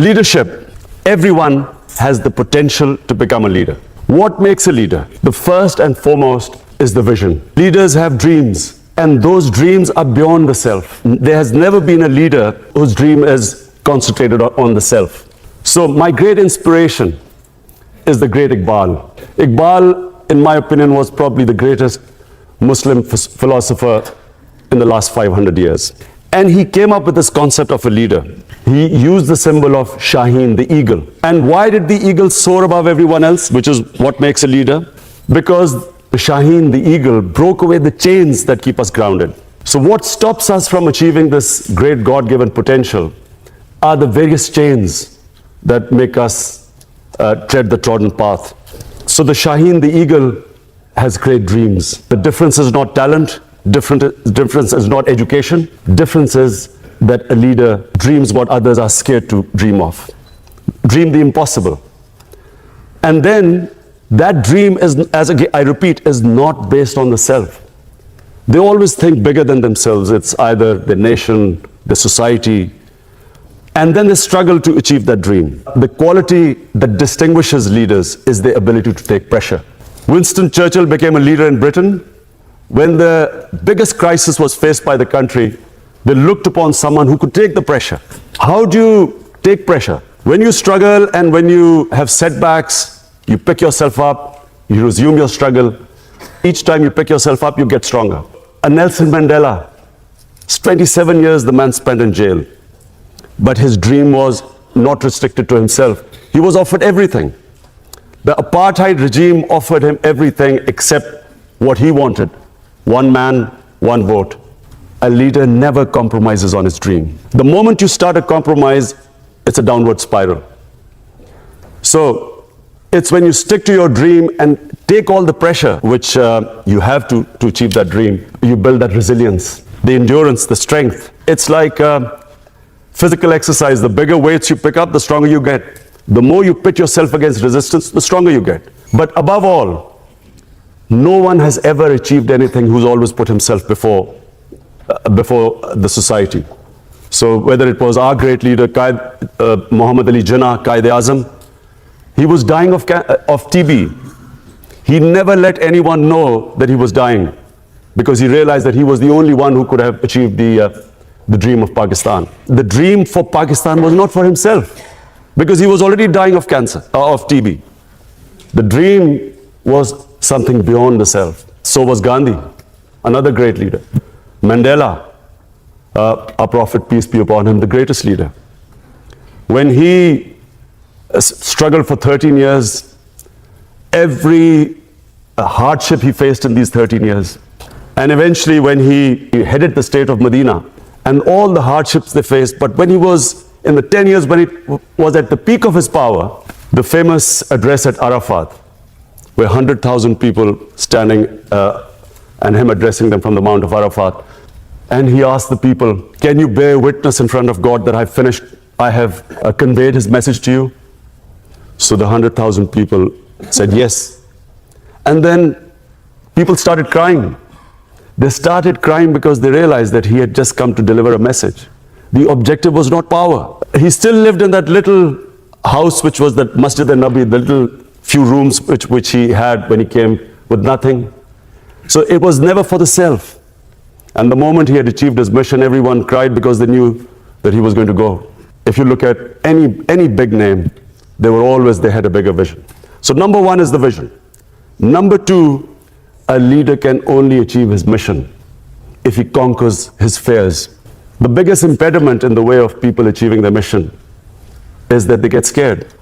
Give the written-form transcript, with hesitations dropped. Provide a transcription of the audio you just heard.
Leadership. Everyone has the potential to become a leader. What makes a leader? The first and foremost is the vision. Leaders have dreams, and those dreams are beyond the self. There has never been a leader whose dream is concentrated on the self. So my great inspiration is the great Iqbal. Iqbal, in my opinion, was probably the greatest Muslim philosopher in the last 500 years. And he came up with this concept of a leader. He used the symbol of Shaheen, the eagle. And why did the eagle soar above everyone else, which is what makes a leader? Because the Shaheen, the eagle, broke away the chains that keep us grounded. So what stops us from achieving this great God-given potential are the various chains that make us tread the trodden path. So the Shaheen, the eagle, has great dreams. The difference is not talent. Difference is not education. Difference is that a leader dreams what others are scared to dream of. Dream the impossible. And then that dream is, as I repeat, is not based on the self. They always think bigger than themselves. It's either the nation, the society, and then they struggle to achieve that dream. The quality that distinguishes leaders is the ability to take pressure. Winston Churchill became a leader in Britain. When the biggest crisis was faced by the country, they looked upon someone who could take the pressure. How do you take pressure? When you struggle and when you have setbacks, you pick yourself up, you resume your struggle. Each time you pick yourself up, you get stronger. A Nelson Mandela, 27 years the man spent in jail. But his dream was not restricted to himself. He was offered everything. The apartheid regime offered him everything except what he wanted. One man, one vote. A leader never compromises on his dream. The moment you start a compromise, it's a downward spiral. So it's when you stick to your dream and take all the pressure which you have to achieve that dream, you build that resilience, the endurance, the strength. It's like physical exercise. The bigger weights you pick up, the stronger you get. The more you pit yourself against resistance, the stronger you get. But above all, no one has ever achieved anything who's always put himself before the society. So whether it was our great leader, Muhammad Ali Jinnah, Quaid-e-Azam, he was dying of TB. He never let anyone know that he was dying because he realized that he was the only one who could have achieved the dream of Pakistan. The dream for Pakistan was not for himself because he was already dying of cancer, of TB. The dream was something beyond the self. So was Gandhi, another great leader. Mandela, our Prophet, peace be upon him, the greatest leader. When he struggled for 13 years, every hardship he faced in these 13 years, and eventually when he headed the state of Medina, and all the hardships they faced, but when he was in the 10 years when it was at the peak of his power, the famous address at Arafat, where 100,000 people standing and him addressing them from the Mount of Arafat. And he asked the people, can you bear witness in front of God that I have conveyed his message to you? So the 100,000 people said yes. And then people started crying. They started crying because they realized that he had just come to deliver a message. The objective was not power. He still lived in that little house which was the Masjid al-Nabi, the little few rooms which he had when he came with nothing. So it was never for the self. And the moment he had achieved his mission, everyone cried because they knew that he was going to go. If you look at any big name, they had a bigger vision. So number one is the vision. Number two, a leader can only achieve his mission if he conquers his fears. The biggest impediment in the way of people achieving their mission is that they get scared.